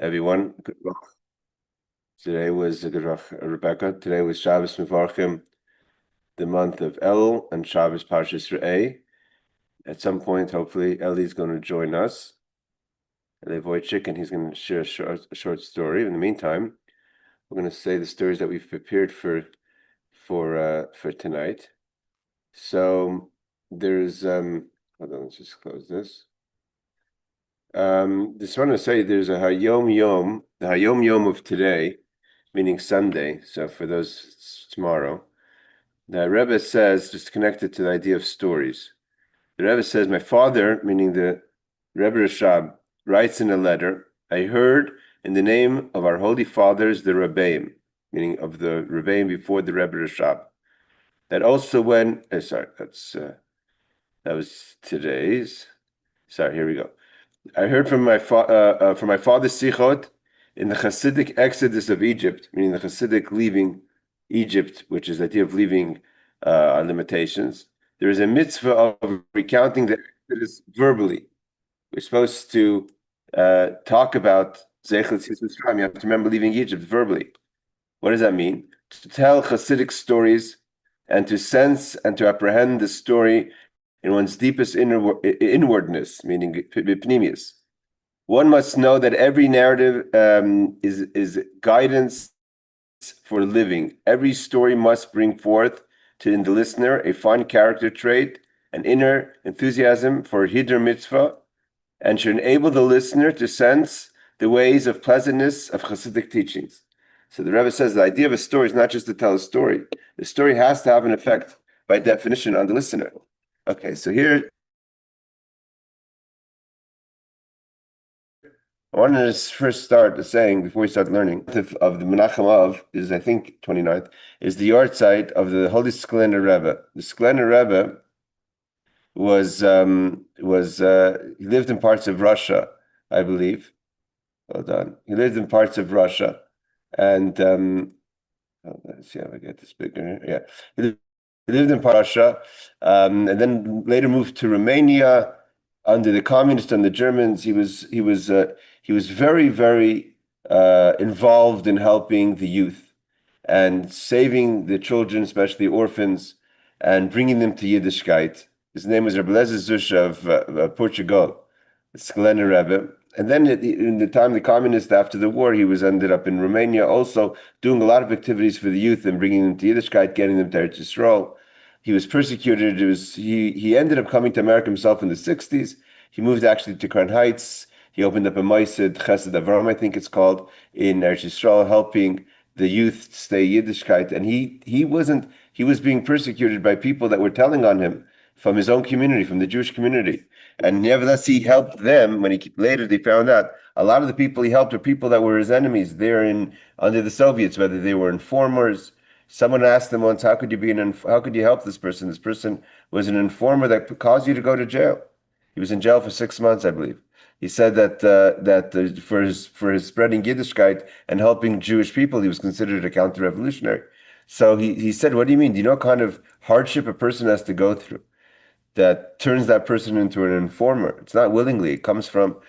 everyone. Good luck. Today was good luck, Rebecca. Today was Shabbos Mevarchim, the month of El, and Shabbos Parshas Re'eh. At some point, hopefully, Eli's going to join us. Eli Wojcik, and he's going to share a short story. In the meantime, we're going to say the stories that we've prepared for tonight. So there's hold on, let's just close this. Just want to say there's a Hayom Yom, the Hayom Yom of today, meaning Sunday. So for those tomorrow, the Rebbe says, just connected to the idea of stories. The Rebbe says, my father, meaning the Rebbe Rashab, writes in a letter, I heard in the name of our holy fathers, the Rebbeim, meaning of the Rebbeim before the Rebbe Rashab, that also when, that was today's. Sorry, here we go. I heard from my father's sichot in the Hasidic exodus of Egypt, meaning the Hasidic leaving Egypt, which is the idea of leaving on limitations. There is a mitzvah of recounting the exodus verbally. We're supposed to talk about Zeichet Yitzchak. You have to remember leaving Egypt verbally. What does that mean? To tell Hasidic stories and to sense and to apprehend the story in one's deepest inwardness, meaning pnimius. One must know that every narrative is guidance for living. Every story must bring forth in the listener a fine character trait, an inner enthusiasm for Hiddur mitzvah, and should enable the listener to sense the ways of pleasantness of Hasidic teachings. So the Rebbe says the idea of a story is not just to tell a story. The story has to have an effect, by definition, on the listener. Okay, so here, I wanted to first start the saying, before we start learning, of the Menachem Av, is I think 29th, is the yahrzeit of the Holy Sklener Rebbe. The Sklener Rebbe he lived in parts of Russia, I believe. Hold on. He lived in parts of Russia, and let's see how I get this bigger. Yeah, he lived in Russia, and then later moved to Romania under the communists and the Germans. He was very, very involved in helping the youth and saving the children, especially orphans, and bringing them to Yiddishkeit. His name was Rabbi Zusha of Portugal, the Sklener Rebbe. And then in the time of the communists, after the war, he ended up in Romania, also doing a lot of activities for the youth and bringing them to Yiddishkeit, getting them to Eretz Yisrael. He was persecuted. He ended up coming to America himself in the 60s. He moved actually to Crown Heights. He opened up a Moised Chesed Avram, I think it's called, in Eretz Yisrael, helping the youth stay Yiddishkeit. And he was being persecuted by people that were telling on him from his own community, from the Jewish community. And nevertheless, he helped them. When later they found out, a lot of the people he helped were people that were his enemies there under the Soviets, whether they were informers. Someone asked him once, how could you help this person? This person was an informer that caused you to go to jail. He was in jail for 6 months, I believe. He said that for his spreading Yiddishkeit and helping Jewish people, he was considered a counter-revolutionary. So he said, what do you mean? Do you know what kind of hardship a person has to go through that turns that person into an informer? It's not willingly. It comes from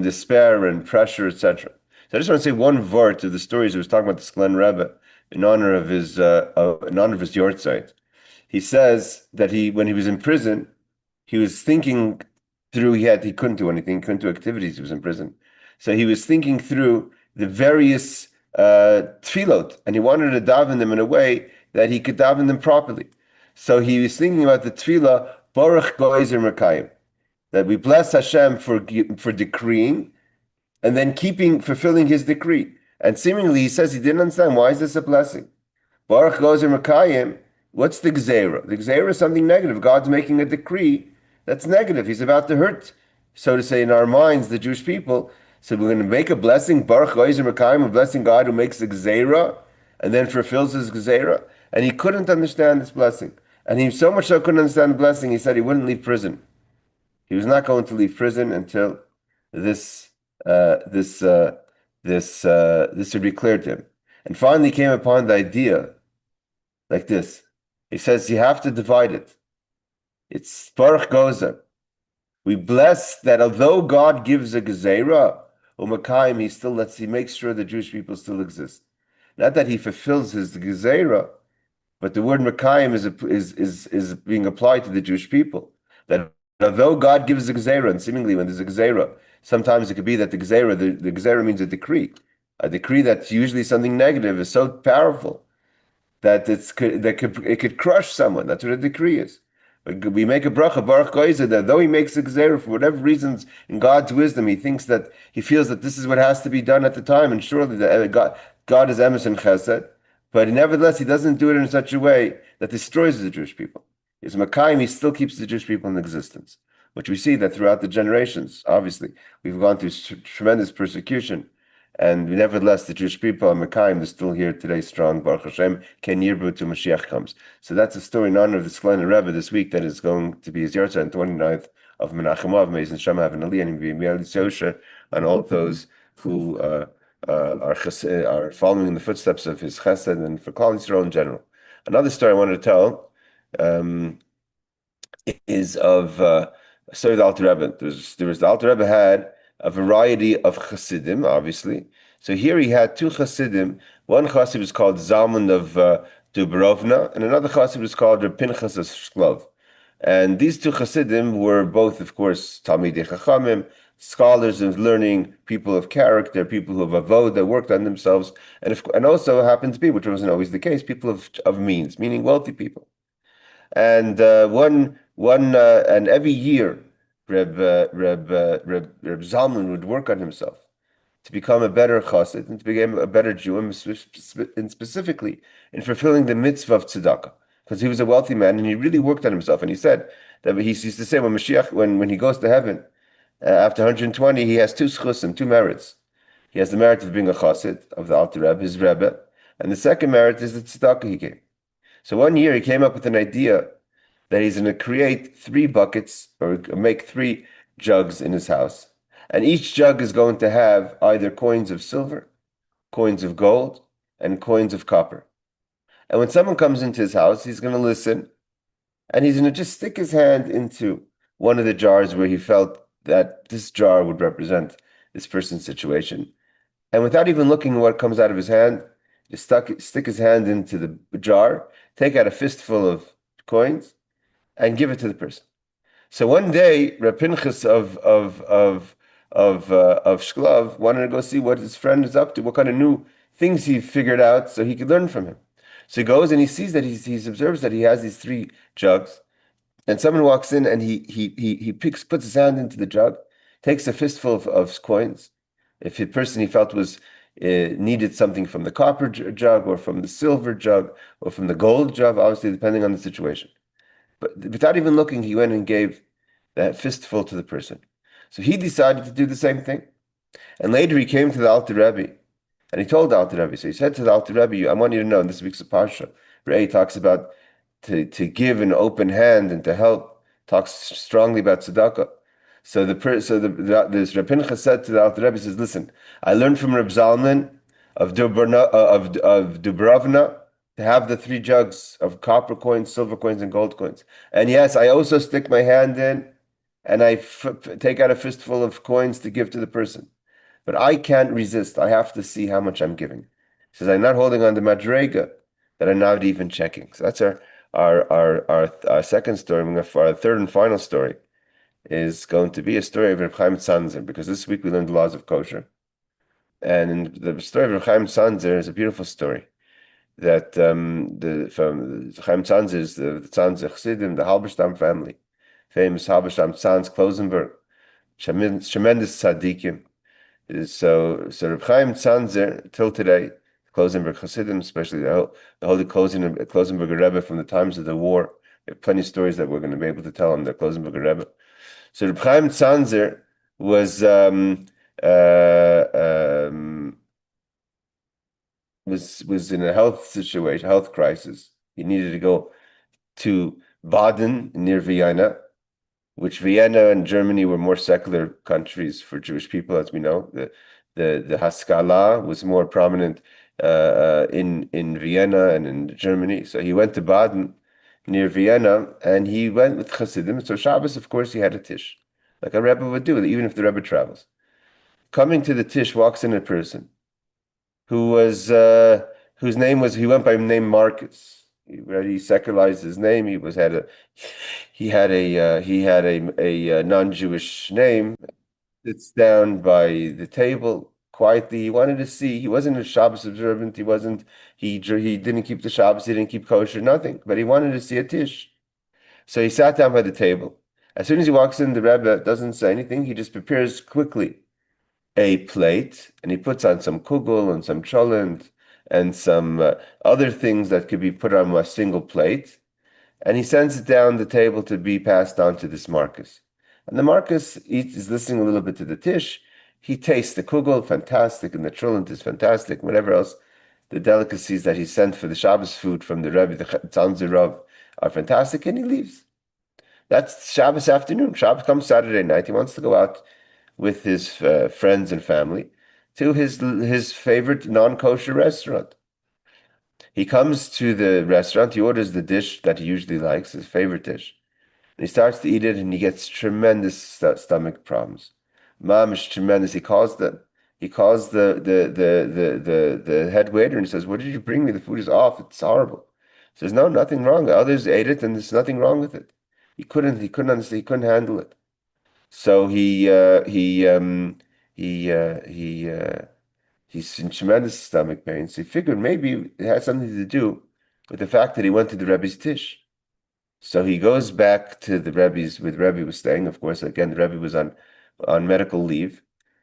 despair and pressure, etc. So I just want to say one word to the stories I was talking about the Sklener Rebbe in honor of his yahrzeit. He says that when he was in prison, he was thinking through. He couldn't do anything, couldn't do activities. He was in prison, so he was thinking through the various tefillot, and he wanted to daven them in a way that he could daven them properly. So he was thinking about the tefillah Baruch Goizer Merkayim, that we bless Hashem for decreeing, and then fulfilling His decree. And seemingly, he says he didn't understand, why is this a blessing? Baruch Goizer Merkayim. What's the gzeira? The gzeira is something negative. God's making a decree that's negative. He's about to hurt, so to say, in our minds, the Jewish people. So we're going to make a blessing, Baruch Goizer Merkayim, a blessing God who makes a gzeira and then fulfills His gzeira. And he couldn't understand this blessing. And he so much so couldn't understand the blessing, he said he wouldn't leave prison. He was not going to leave prison until this would be clear to him. And finally came upon the idea like this. He says you have to divide it. It's Baruch Gozer. We bless that although God gives a gezerah, Umakayim, he makes sure the Jewish people still exist. Not that he fulfills his gezerah, but the word Makayim is being applied to the Jewish people. That although God gives a gezerah, and seemingly when there's a gezerah, sometimes it could be that the gezerah means a decree. A decree that's usually something negative is so powerful that it could crush someone. That's what a decree is. But we make a bracha, Baruch Goyzer, that though he makes a gezerah for whatever reasons, in God's wisdom, he feels that this is what has to be done at the time, and surely God is emes and chesed. But nevertheless, he doesn't do it in such a way that destroys the Jewish people. His Makayim, he still keeps the Jewish people in existence, which we see that throughout the generations. Obviously, we've gone through tremendous persecution, and nevertheless, the Jewish people, Makayim, they're still here today, strong. Baruch Hashem, Ken Yirbu till Mashiach comes. So that's a story in honor of the Sklein Rebbe this week that is going to be his Yartzeit on 29th of Menachem Av, Meis and Shema have an aliyah and B'Yimel Yosha, and all those who are following in the footsteps of his chesed, and for Klal Yisrael in general. Another story I wanted to tell is of a story of the Alter Rebbe. The Alter Rebbe had a variety of chassidim, obviously. So here he had two chassidim. One chassid was called Zalman of Dubrovna, and another chassid was called Reb Pinchas of Shklov. And these two chassidim were both, of course, Talmidei Chachamim, scholars of learning, people of character, people who have avoda, worked on themselves, and also happened to be, which wasn't always the case, people of means, meaning wealthy people. And and every year, Reb Zalman would work on himself to become a better chassid and to become a better Jew, and specifically in fulfilling the mitzvah of tzedakah, because he was a wealthy man and he really worked on himself. And he said that he used to say when Mashiach, when he goes to heaven, after 120, he has two schusim, two merits. He has the merit of being a chassid of the Alter Rebbe, his Rebbe, and the second merit is the tzedakah he gave. So one year he came up with an idea that he's going to create 3 buckets or make 3 jugs in his house. And each jug is going to have either coins of silver, coins of gold, and coins of copper. And when someone comes into his house, he's going to listen, and he's going to just stick his hand into one of the jars where he felt that this jar would represent this person's situation. And without even looking at what comes out of his hand, just stick his hand into the jar, take out a fistful of coins, and give it to the person. So one day, Reb Pinchas of Shklov wanted to go see what his friend is up to, what kind of new things he figured out, so he could learn from him. So he goes and he sees that he observes that he has these 3 jugs, and someone walks in and he puts his hand into the jug, takes a fistful of coins. If the person he felt was needed something from the copper jug or from the silver jug or from the gold jug, obviously depending on the situation. But without even looking, he went and gave that fistful to the person. So he decided to do the same thing. And later he came to the Alter Rebbe, and he told the Alter Rebbe, so he said to the Alter Rebbe, I want you to know, in this week's Parsha, Ray talks about to give an open hand and to help, talks strongly about tzedakah. So this Reb Pinchas said to the Alter Rebbe, he says, listen, I learned from Reb Zalman of Dubrovna, to have the 3 jugs of copper coins, silver coins, and gold coins. And yes, I also stick my hand in and I take out a fistful of coins to give to the person. But I can't resist. I have to see how much I'm giving. He says, I'm not holding on to madrega that I'm not even checking. So that's our second story. Our third and final story is going to be a story of Reb Chaim Tzanzer, because this week we learned the laws of kosher. And in the story of Reb Chaim Tzanzer is a beautiful story. That from Chaim Tzanz is the Tzanz Chassidim, the Halberstam family, famous Halberstam Tzanz Klosenberg, tremendous tzaddikim. So Reb Chaim Tzanzer till today, Klosenberg Chassidim, especially the holy Klosenberger Rebbe from the times of the war. We have plenty of stories that we're going to be able to tell on the Klosenberger Rebbe. So Reb Chaim Tzanzer was in a health crisis. He needed to go to Baden near Vienna, which Vienna and Germany were more secular countries for Jewish people, as we know. The Haskalah was more prominent in Vienna and in Germany. So he went to Baden near Vienna, and he went with Chassidim. So Shabbos, of course, he had a tish, like a Rebbe would do, even if the Rebbe travels. coming to the Tish walks in a person who was whose name was he went by name Marcus. He already secularized his name. He had a non-Jewish name. Sits down by the table quietly. He wanted to see. He wasn't a Shabbos observant. He didn't keep the Shabbos. He didn't keep kosher. Nothing. But he wanted to see a Tish. So he sat down by the table. As soon as he walks in, the Rebbe doesn't say anything. He just prepares quickly a plate, and he puts on some kugel and some cholent and some other things that could be put on a single plate, and he sends it down the table to be passed on to this Marcus. And the Marcus is listening a little bit to the Tish. He tastes the kugel, fantastic, and the cholent is fantastic. Whatever else, the delicacies that he sent for the Shabbos food from the Rebbe, the Tzanzer Rav, are fantastic, and he leaves. That's Shabbos afternoon. Shabbos comes Saturday night. He wants to go out with his friends and family to his favorite non-kosher restaurant. He comes to the restaurant. He orders the dish that he usually likes, his favorite dish. And he starts to eat it, and he gets tremendous stomach problems. Mom is tremendous. He calls the head waiter and he says, "What did you bring me? The food is off. It's horrible." He says, "No, nothing wrong. Others ate it, and there's nothing wrong with it." He couldn't understand. He couldn't handle it. So he's in tremendous stomach pain. So he figured maybe it had something to do with the fact that he went to the Rebbe's Tish. So he goes back to the Rebbe's where the Rebbe was staying. Of course, again, the Rebbe was on medical leave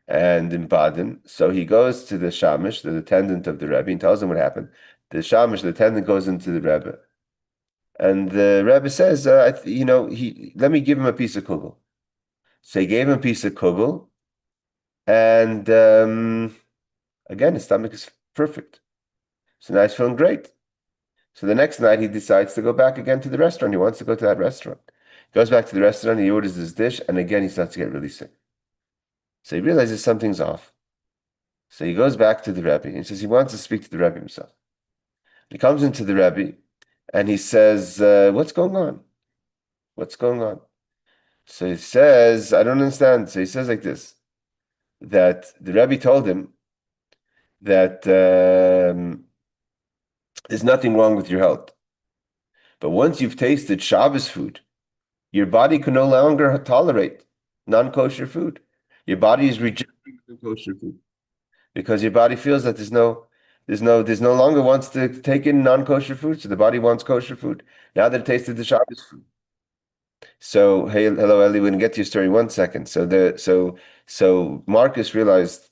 and in Baden. So he goes to the Shamish, the attendant of the Rebbe, and tells him what happened. The Shamish, the attendant, goes into the Rebbe. And the Rebbe says, let me give him a piece of kugel. So he gave him a piece of kugel, and again, his stomach is perfect. So now he's feeling great. So the next night, he decides to go back again to the restaurant. He wants to go to that restaurant. He goes back to the restaurant, he orders his dish, and again, he starts to get really sick. So he realizes something's off. So he goes back to the Rebbe and says he wants to speak to the Rebbe himself. He comes into the Rebbe, and he says, what's going on? What's going on? So he says, I don't understand. So he says like this, that the Rebbe told him that there's nothing wrong with your health. But once you've tasted Shabbos food, your body can no longer tolerate non-kosher food. Your body is rejecting kosher food because your body feels that there's no longer wants to take in non-kosher food. So the body wants kosher food. Now that it tasted the Shabbos food. So, hey, hello, Ellie. We're gonna get to your story in 1 second. So Marcus realized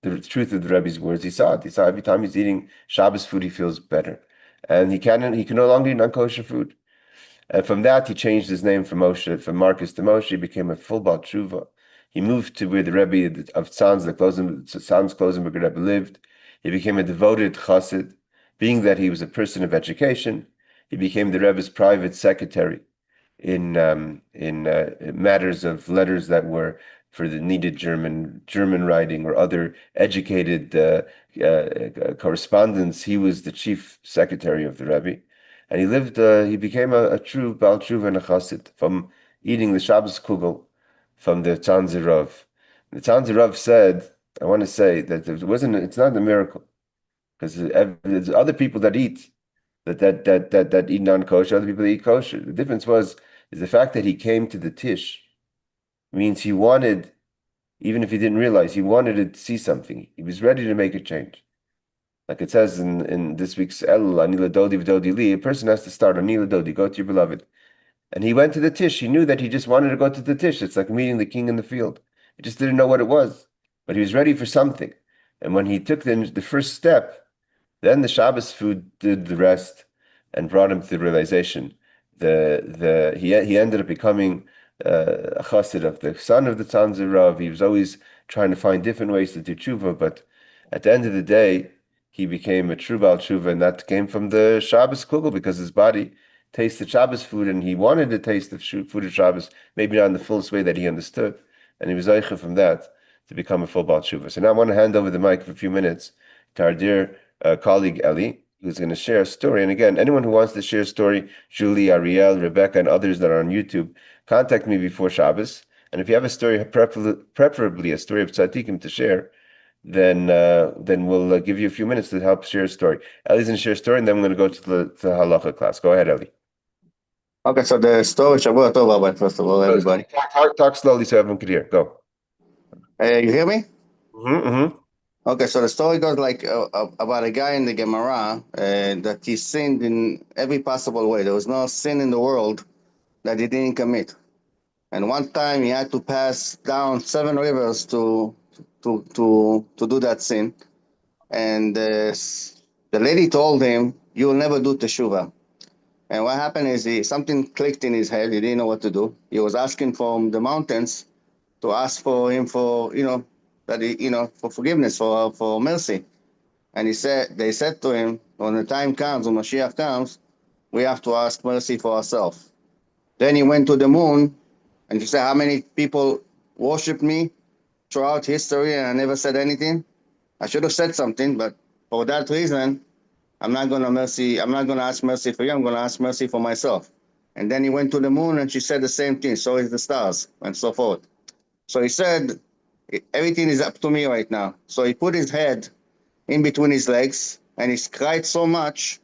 the truth of the Rebbe's words. He saw it. He saw every time he's eating Shabbos food, he feels better, and he can no longer eat non-kosher food. And from that, he changed his name from Marcus to Moshe. He became a full Baal Tshuva. He moved to where the Rebbe of Tzanz, the Tzanz Klosenberger Rebbe lived. He became a devoted chassid. Being that he was a person of education, he became the Rebbe's private secretary in matters of letters that were for the needed German writing or other educated correspondence. He was the chief secretary of the Rebbe, and he became a true Baal Tshuva and a chassid from eating the Shabbos kugel from the Tzanzer Rav. The Tzanzer Rav said, I want to say that it's not a miracle, because there's other people that eat that eat non-kosher, other people that eat kosher. The difference is the fact that he came to the Tish means he wanted, even if he didn't realize, he wanted to see something. He was ready to make a change. Like it says in this week's El, Anila Dodi V'Dodi Li, a person has to start Anila Dodi, go to your beloved. And he went to the Tish. He knew that he just wanted to go to the Tish. It's like meeting the king in the field. He just didn't know what it was, but he was ready for something. And when he took the first step, then the Shabbos food did the rest and brought him to the realization. He ended up becoming a chassid of the son of the Tzanzer Rav. He was always trying to find different ways to do tshuva, but at the end of the day, he became a true Baal Tshuva, and that came from the Shabbos kugel, because his body tasted Shabbos food, and he wanted to taste the food of Shabbos, maybe not in the fullest way that he understood, and he was zeicha from that to become a full Baal Tshuva. So now I want to hand over the mic for a few minutes to our dear colleague Eli, who's going to share a story. And again, anyone who wants to share a story, Julie, Ariel, Rebecca, and others that are on YouTube, contact me before Shabbos. And if you have a story, preferably a story of tzaddikim to share, then we'll give you a few minutes to help share a story. Ellie's going to share a story, and then we're going to go to the halacha class. Go ahead, Ellie. Okay, so the story Shavua Tov, Rabbi, first of all, everybody. Talk slowly so everyone can hear. Go. You hear me? Mm-hmm. Okay, so the story goes like about a guy in the Gemara that he sinned in every possible way. There was no sin in the world that he didn't commit. And one time he had to pass down 7 rivers to do that sin. And the lady told him, "You will never do teshuvah." And what happened is something clicked in his head. He didn't know what to do. He was asking from the mountains to ask for him for, for forgiveness, for mercy. And they said to him, when the time comes, when Mashiach comes, we have to ask mercy for ourselves. Then he went to the moon and he said, how many people worshiped me throughout history and I never said anything? I should have said something, but for that reason, I'm not going to ask mercy for you. I'm going to ask mercy for myself. And then he went to the moon and she said the same thing. So is the stars and so forth. So he said, everything is up to me right now. So he put his head in between his legs and he cried so much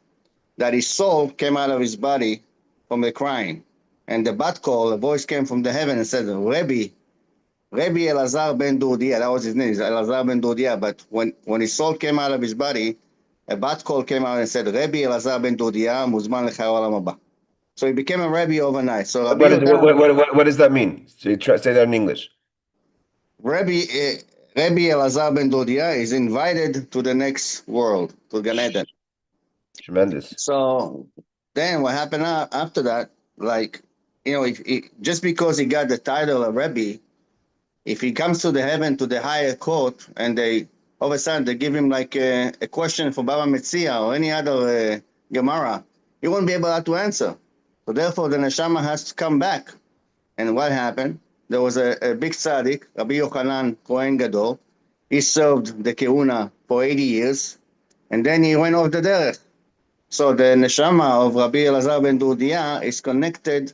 that his soul came out of his body from the crying. And the bat call, a voice came from the heaven and said, Rabbi Elazar ben Dodia, that was his name, Elazar ben Dodia. But when his soul came out of his body, a bat call came out and said, Rabbi Elazar ben Dodia, muzman lecha olam haba. So he became a Rebbe overnight. So What does that mean? So say that in English. Rabbi Elazar ben Dodia is invited to the next world, to Gan Eden. Tremendous. So then what happened after that, just because he got the title of Rebbe, if he comes to the heaven, to the higher court, and all of a sudden they give him like a question for Baba Metzia or any other Gemara, he won't be able to answer. So therefore the neshama has to come back. And what happened? There was a big tzaddik, Rabbi Yochanan Kohen Gadol. He served the Kehuna for 80 years, and then he went off the derech. So the neshama of Rabbi Elazar ben Dodia is connected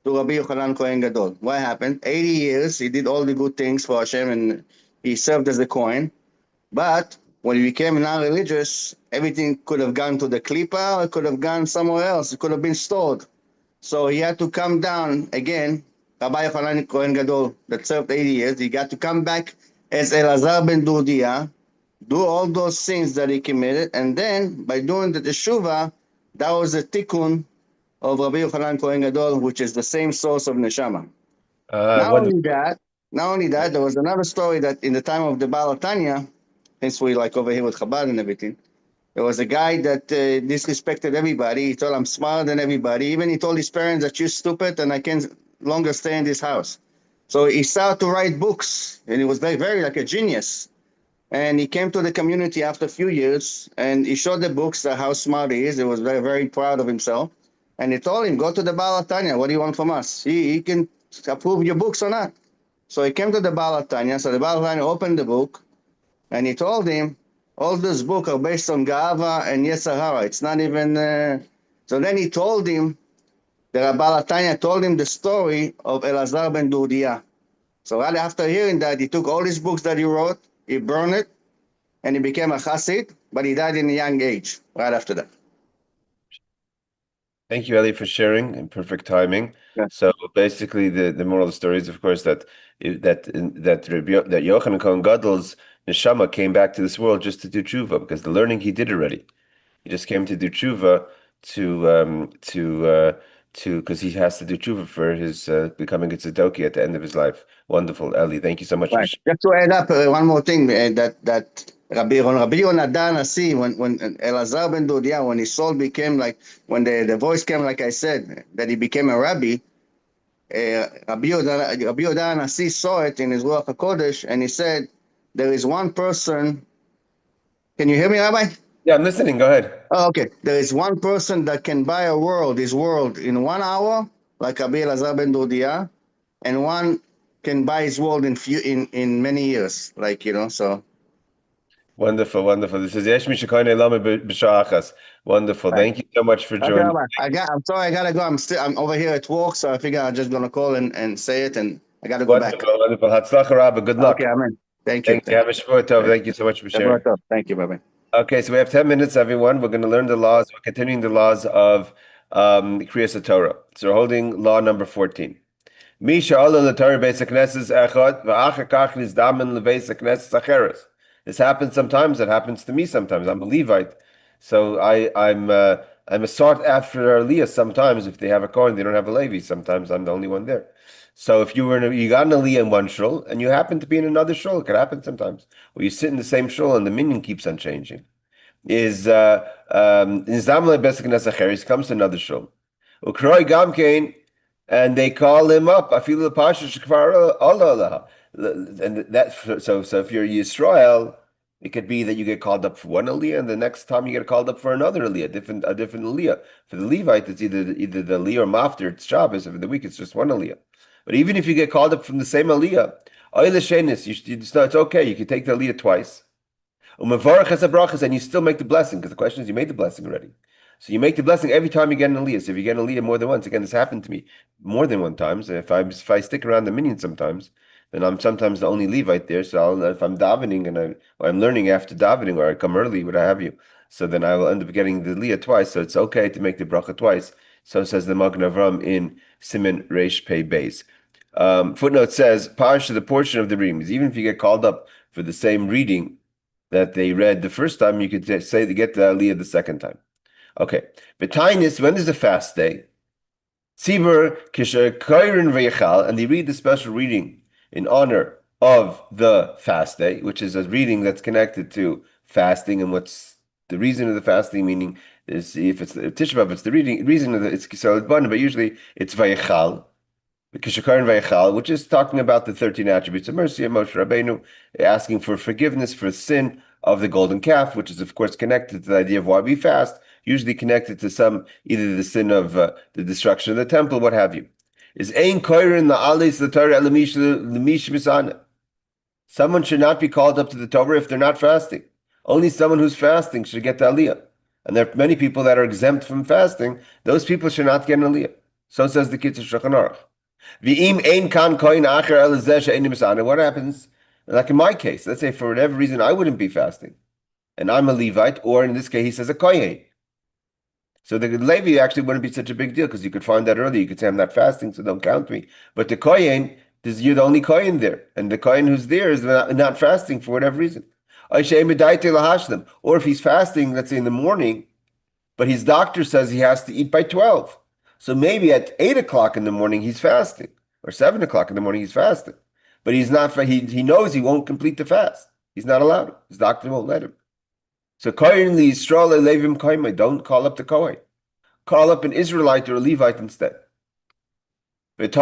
to Rabbi Yochanan Kohen Gadol. What happened? 80 years, he did all the good things for Hashem, and he served as a Kohen. But when he became non-religious, everything could have gone to the Klippa, or it could have gone somewhere else. It could have been stored. So he had to come down again. Rabbi Yochanan Kohen Gadol that served 80 years, he got to come back as Elazar ben Dodia, do all those sins that he committed, and then by doing the teshuvah, that was the tikkun of Rabbi Yochanan Kohen Gadol, which is the same source of neshama. Not only that, there was another story that in the time of the Baal Tanya, since we like over here with Chabad and everything, there was a guy that disrespected everybody. He told, I'm smarter than everybody. Even he told his parents that you're stupid and I can't longer stay in this house. So he started to write books, and he was very, very like a genius. And he came to the community after a few years, and he showed the books how smart he is. He was very, very proud of himself. And he told him, go to the Baal Tanya. What do you want from us? He can approve your books or not. So he came to the Baal Tanya. So the Baal Tanya opened the book, and he told him, all these books are based on Ga'ava and Yetzer Hara. It's not even... So then he told him, the Baal Tanya told him the story of Elazar ben Dodia. So right after hearing that, he took all his books that he wrote, he burned it, and he became a chassid, but he died in a young age right after that. Thank you, Eli, for sharing in perfect timing. Yeah. So basically, the moral of the story is, of course, that Yochanan Kohen Gadol's neshama came back to this world just to do tshuva, because the learning he did already. He just came to do tshuva because he has to do tshuva for his becoming a tzedakah at the end of his life. Wonderful, Eli. Thank you so much. Right. Just to add up one more thing, that Rabbi Yonah Nasi, when Elazar ben Dodia, when his soul became like, when the voice came, like I said, that he became a rabbi, Rabbi Yonah Nasi saw it in his Ruach HaKodesh, and he said, there is one person. Can you hear me, Rabbi? Yeah, I'm listening. Go ahead. Oh, okay. There is one person that can buy his world in 1 hour, like Rabbi Elazar ben Dodia, and one can buy his world in many years, so. Wonderful. This is Yesh Mishakone Lama B'Sha'achas. Wonderful. Right. Thank you so much for joining. I'm sorry, I gotta go. I'm over here at work, so I figure I'm just gonna call and say it, and I got to go back. Wonderful. Hatzlacha Rabba. Good luck. Okay, amen. Thank you. Thank you. Have a Shavuot Tov. Thank you so much for sharing. Thank you. Bye-bye. Okay, so we have 10 minutes, everyone. We're going to learn the laws. We're continuing the laws of Krias HaTorah. So we're holding law number 14. This happens sometimes. It happens to me sometimes. I'm a Levite, so I'm a sought after aliyah sometimes. If they have a Kohen, they don't have a Levi. Sometimes I'm the only one there. So if you got an aliyah in one shul and you happen to be in another shul, it could happen sometimes. Or you sit in the same shul and the minyan keeps on changing. Is Zamle Besek comes to another shul. Ukroi Gamkein. And they call him up. I feel the pasha and that. So if you're Yisrael, it could be that you get called up for one aliyah, and the next time you get called up for another aliyah, a different aliyah. For the Levite, it's either the aliyah or mafter. It's Shabbos. For the week, it's just one aliyah. But even if you get called up from the same aliyah, it's okay. You can take the aliyah twice. And you still make the blessing, because the question is, you made the blessing already. So you make the blessing every time you get an aliyah. So if you get an aliyah more than once, again, this happened to me more than one time. So if I stick around the minyan sometimes, then I'm sometimes the only Levite there. So if I'm davening or I'm learning after davening, or I come early, what have you, so then I will end up getting the aliyah twice. So it's okay to make the bracha twice. So says the Magen Avram in Siman Reish Pei Beis. Footnote says, Parsha, the portion of the readings, even if you get called up for the same reading that they read the first time, you could say to get the aliyah the second time. Okay. B'tainis, when is the fast day? Tzibur kisher koirin v'yechal, and they read the special reading in honor of the fast day, which is a reading that's connected to fasting, and what's the reason of the fasting, meaning is if it's the Tisha B'Av, it's the reason of it's Kisel Adbana, but usually it's v'yechal, kisher koirin v'yechal, which is talking about the 13 attributes of mercy of Moshe Rabbeinu, asking for forgiveness for sin of the golden calf, which is of course connected to the idea of why we fast, usually connected to either the sin of the destruction of the temple, what have you. Is ein koirin la'alis the Torah l'mish misana. Someone should not be called up to the Torah if they're not fasting. Only someone who's fasting should get the aliyah. And there are many people that are exempt from fasting. Those people should not get an aliyah. So says the Kitzur Shulchan Aruch. V'im ein kan koin acher elazeh she'eini misana. What happens? Like in my case, let's say for whatever reason I wouldn't be fasting, and I'm a Levite, or in this case he says a kohen. So the Levi actually wouldn't be such a big deal, because you could find that earlier. You could say, I'm not fasting, so don't count me. But the kohen, you're the only kohen there. And the kohen who's there is not fasting for whatever reason. Or if he's fasting, let's say in the morning, but his doctor says he has to eat by 12. So maybe at 8 o'clock in the morning he's fasting, or 7 o'clock in the morning he's fasting. But he's not, he knows he won't complete the fast. He's not allowed. His doctor won't let him. So Kohen li Yisrael levim koimai, don't call up the Kohen. Call up an Israelite or a Levite instead. And of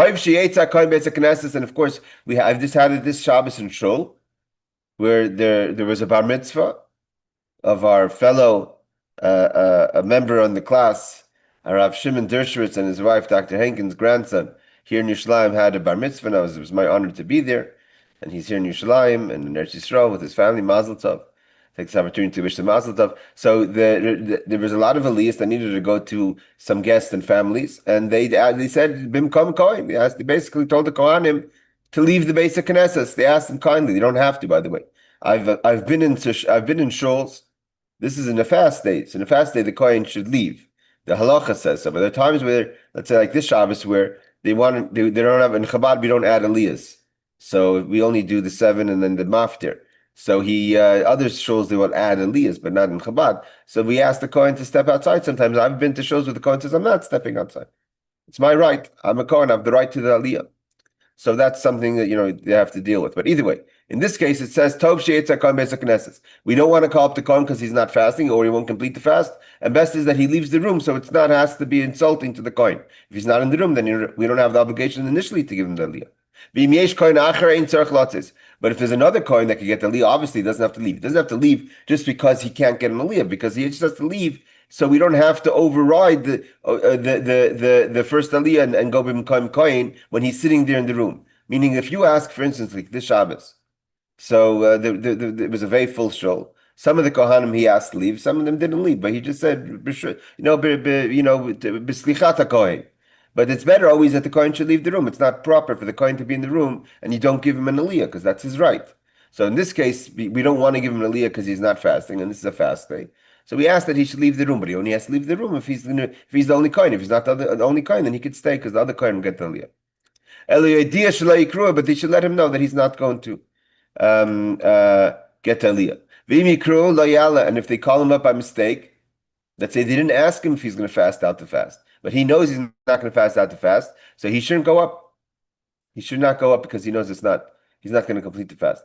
course, I've just had this Shabbos in Shul, where there was a bar mitzvah of our fellow, a member on the class, Rav Shimon Dershowitz, and his wife, Dr. Henkin's grandson, here in Yerushalayim had a bar mitzvah, and it was my honor to be there. And he's here in Yerushalayim and in Eretz Yisrael with his family, Mazel Tov. Take this opportunity to wish them Mazel Tov. So there was a lot of aliyahs that needed to go to some guests and families, and they said, Bimkom Kohen. They basically told the Kohanim to leave the base of Knesset. They asked them kindly. They don't have to, by the way. I've been in shuls. This is in a fast day. So in a fast day, the Kohen should leave. The halacha says so. But there are times where, let's say like this Shabbos, where they don't have, in Chabad, we don't add aliyahs. So we only do the 7 and then the maftir. So other shows they will add aliyahs, but not in Chabad. So we ask the Kohen to step outside. Sometimes I've been to shows where the Kohen says, I'm not stepping outside. It's my right. I'm a Kohen. I have the right to the aliyah. So that's something that, they have to deal with. But either way, in this case, it says, Tov she'etzah Kohen beis HaKnesses. We don't want to call up the Kohen because he's not fasting or he won't complete the fast. And best is that he leaves the room, so it's not has to be insulting to the Kohen. If he's not in the room, then we don't have the obligation initially to give him the aliyah. But if there's another Kohen that can get the aliyah, obviously he doesn't have to leave. He doesn't have to leave just because he can't get an aliyah, because he just has to leave, so we don't have to override the first aliyah and go become Kohen when he's sitting there in the room. Meaning, if you ask, for instance, like this Shabbos, so there was a very full shul. Some of the Kohanim he asked to leave, some of them didn't leave, but he just said, B'slichata Kohen. But it's better always that the kohen should leave the room. It's not proper for the kohen to be in the room and you don't give him an aliyah because that's his right. So in this case, we don't want to give him an aliyah because he's not fasting, and this is a fast day. So we ask that he should leave the room, but he only has to leave the room if he's the only kohen. If he's not the only kohen, then he could stay because the other kohen will get the aliyah. But they should let him know that he's not going to get the aliyah. And if they call him up by mistake, let's say they didn't ask him if he's going to fast out the fast, but he knows he's not going to fast out the fast, so he shouldn't go up. He should not go up because he knows he's not going to complete the fast.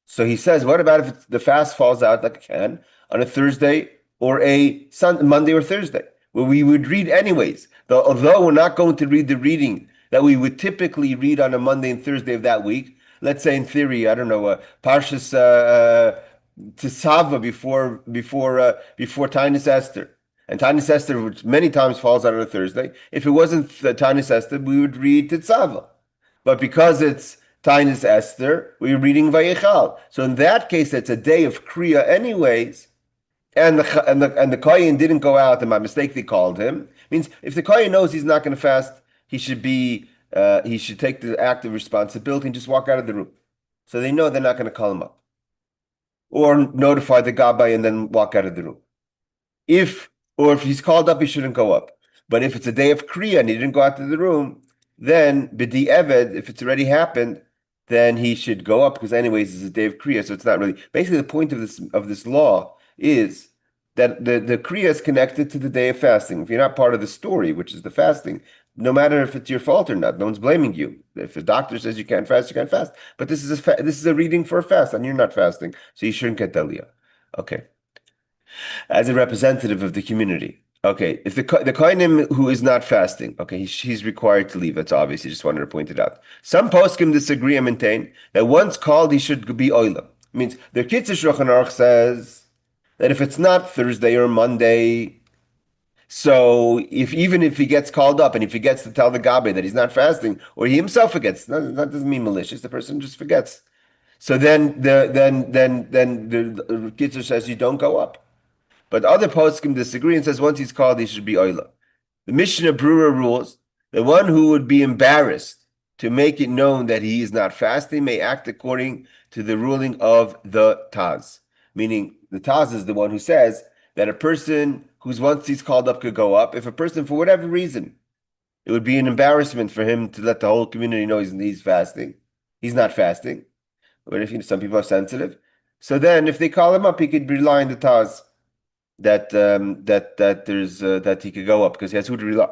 So he says, what about if the fast falls out like it can on a Thursday or a Monday or Thursday, where we would read anyways, although we're not going to read the reading that we would typically read on a Monday and Thursday of that week. Let's say in theory, I don't know, Parshas Tisava before Tainus Esther. And Tainus Esther, which many times falls out on a Thursday. If it wasn't Tainus Esther, we would read Titzava. But because it's Tainus Esther, we're reading Vayichal. So in that case, it's a day of Kriya anyways, and the kohen didn't go out, and by mistake they called him. Means if the kohen knows he's not going to fast, he should take the active responsibility and just walk out of the room. So they know they're not going to call him up. Or notify the gabbai and then walk out of the room. If he's called up, he shouldn't go up. But if it's a day of Kriya and he didn't go out to the room, then b'di eved, if it's already happened, then he should go up because anyways it's a day of Kriya, so it's not really. Basically, the point of this law is that the Kriya is connected to the day of fasting. If you're not part of the story, which is the fasting, no matter if it's your fault or not, no one's blaming you. If the doctor says you can't fast, you can't fast. But this is a reading for a fast, and you're not fasting, so you shouldn't get the aliyah. Okay. As a representative of the community. Okay, if the kohenim who is not fasting, okay, he's required to leave. That's obvious. He just wanted to point it out. Some poskim disagree and maintain that once called, he should be oila. Means the Kitzur Shulchan Aruch says that if it's not Thursday or Monday, so even if he gets called up and if he gets to tell the gabbai that he's not fasting, or he himself forgets, that doesn't mean malicious. The person just forgets. So then the Kitzur says you don't go up. But other poskim disagree and says once he's called, he should be oila. The Mishnah Brura rules that one who would be embarrassed to make it known that he is not fasting may act according to the ruling of the Taz. Meaning the Taz is the one who says that a person who's once he's called up could go up. If a person, for whatever reason, it would be an embarrassment for him to let the whole community know he's fasting. He's not fasting. But if some people are sensitive. So then if they call him up, he could rely on the Taz. That he could go up because he has who to rely.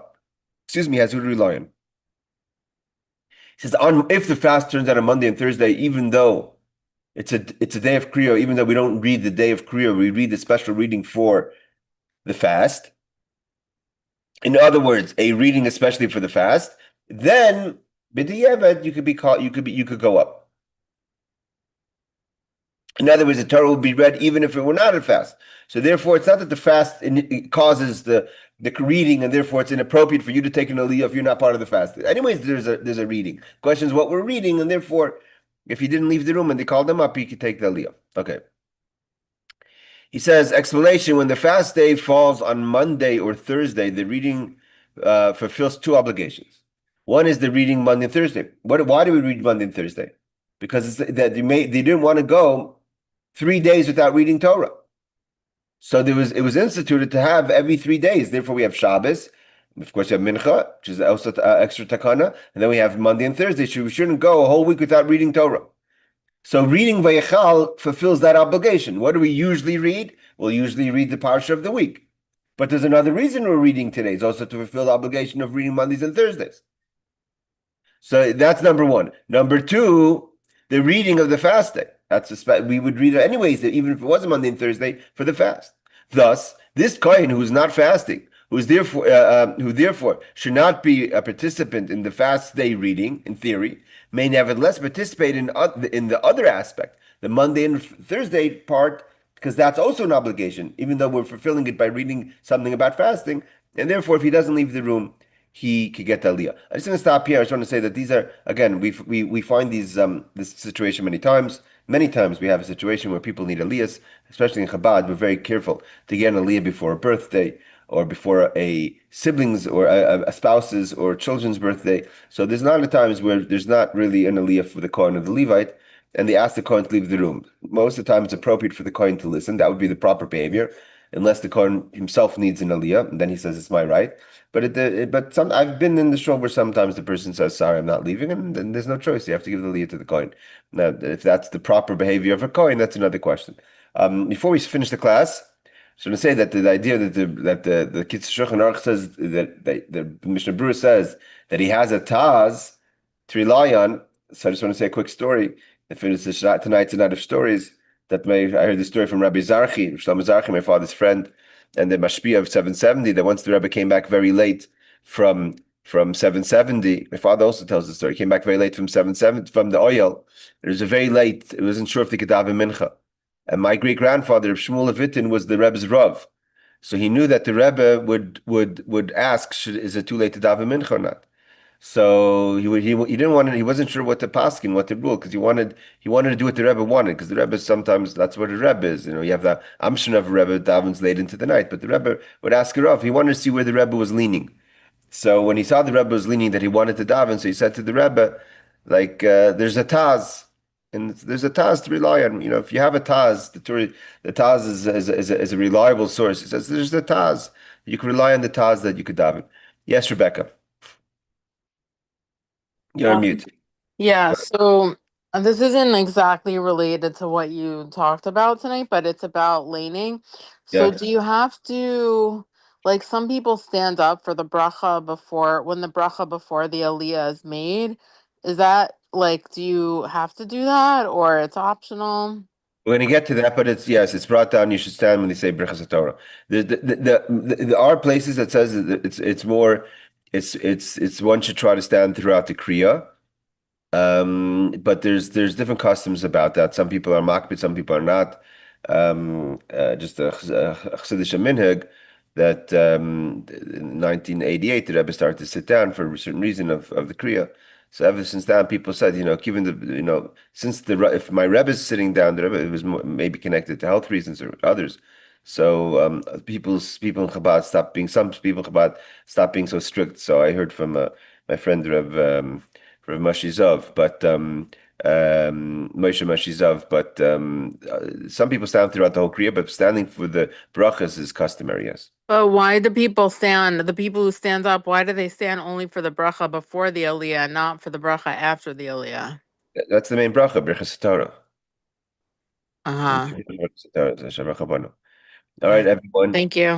He has who to rely on. He says if the fast turns out on Monday and Thursday, even though it's a day of Kriya, even though we don't read the day of Kriya, we read the special reading for the fast. In other words, a reading especially for the fast. Then b'diavad you could go up. In other words, the Torah will be read even if it were not a fast. So therefore, it's not that the fast it causes the reading, and therefore it's inappropriate for you to take an aliyah if you're not part of the fast. Anyways, there's a reading. The question is what we're reading, and therefore, if he didn't leave the room and they called him up, he could take the aliyah. Okay. He says, explanation, when the fast day falls on Monday or Thursday, the reading fulfills two obligations. One is the reading Monday and Thursday. Why do we read Monday and Thursday? Because they didn't want to go 3 days without reading Torah. So it was instituted to have every 3 days. Therefore, we have Shabbos. Of course, you have Mincha, which is also extra takana. And then we have Monday and Thursday. So we shouldn't go a whole week without reading Torah. So reading Vayichal fulfills that obligation. What do we usually read? We'll usually read the parsha of the week. But there's another reason we're reading today. It's also to fulfill the obligation of reading Mondays and Thursdays. So that's number one. Number two, the reading of the fast day. We would read it anyways, even if it wasn't Monday and Thursday, for the fast. Thus, this kohen who is not fasting, who therefore should not be a participant in the fast day reading, in theory, may nevertheless participate in the other aspect, the Monday and Thursday part, because that's also an obligation, even though we're fulfilling it by reading something about fasting. And therefore, if he doesn't leave the room, he could get the aliyah. I'm just going to stop here. I just want to say that these are, again, we find this situation many times. Many times we have a situation where people need aliyahs, especially in Chabad. We're very careful to get an aliyah before a birthday or before a siblings or a spouse's or children's birthday. So there's not a times where there's not really an aliyah for the Kohen or the Levite, and they ask the Kohen to leave the room. Most of the time, it's appropriate for the Kohen to listen. That would be the proper behavior, unless the Kohen himself needs an aliyah, and then he says it's my right. But I've been in the shul where sometimes the person says, "Sorry, I'm not leaving," and then there's no choice. You have to give the aliyah to the Kohen. Now, if that's the proper behavior of a Kohen, that's another question. Before we finish the class, I just want to say that the idea that the Kitzur Shulchan Aruch says that the Mishnah Berurah says that he has a taz to rely on. So I just want to say a quick story. If it is tonight's a night of stories, I heard the story from Rabbi Zarchi, Shlomo Zarchi, my father's friend, and the Mashpia of 770. That once the Rebbe came back very late from 770, my father also tells the story. He came back very late from 770 from the oil. It was a very late. It wasn't sure if they could daven mincha. And my great grandfather, Shmuel Levitin, was the Rebbe's Rav. So he knew that the Rebbe would ask, is it too late to daven mincha or not? So he didn't want to, he wasn't sure what to paskin, what to rule, because he wanted to do what the Rebbe wanted, because the Rebbe sometimes that's what a Rebbe is. You have the Amshon of a Rebbe davens late into the night, but the Rebbe would ask her off. He wanted to see where the Rebbe was leaning. So when he saw the Rebbe was leaning that he wanted to daven, so he said to the Rebbe, like, there's a Taz, and there's a Taz to rely on. If you have a Taz, the Taz is a reliable source. He says, there's a Taz. You can rely on the Taz that you could daven. Yes, Rebecca. You're on mute. Yeah, so this isn't exactly related to what you talked about tonight, but it's about laning. So Yeah. do you have to, like some people stand up for the bracha when the bracha before the aliyah is made? Is that like, do you have to do that or it's optional? We're going to get to that, but it's brought down. You should stand when they say Krias HaTorah. There are places that says that it's more, it's one should try to stand throughout the Kriya. But there's different customs about that. Some people are makbid, some people are not. Just a Chassidish minhag that in 1988 the Rebbe started to sit down for a certain reason of the Kriya. So ever since then, people said, given since if my Rebbe is sitting down, the Rebbe, it was maybe connected to health reasons or others. So people in Chabad some people in Chabad stopped being so strict. So I heard from my friend Rav Mashizov, but Moshe Mashizov, but some people stand throughout the whole Kriya, but standing for the brachas is customary, yes. But why do people stand, the people who stand up, why do they stand only for the bracha before the aliyah, not for the bracha after the aliyah? That's the main bracha, Krias HaTorah. Uh-huh. All right, everyone. Thank you.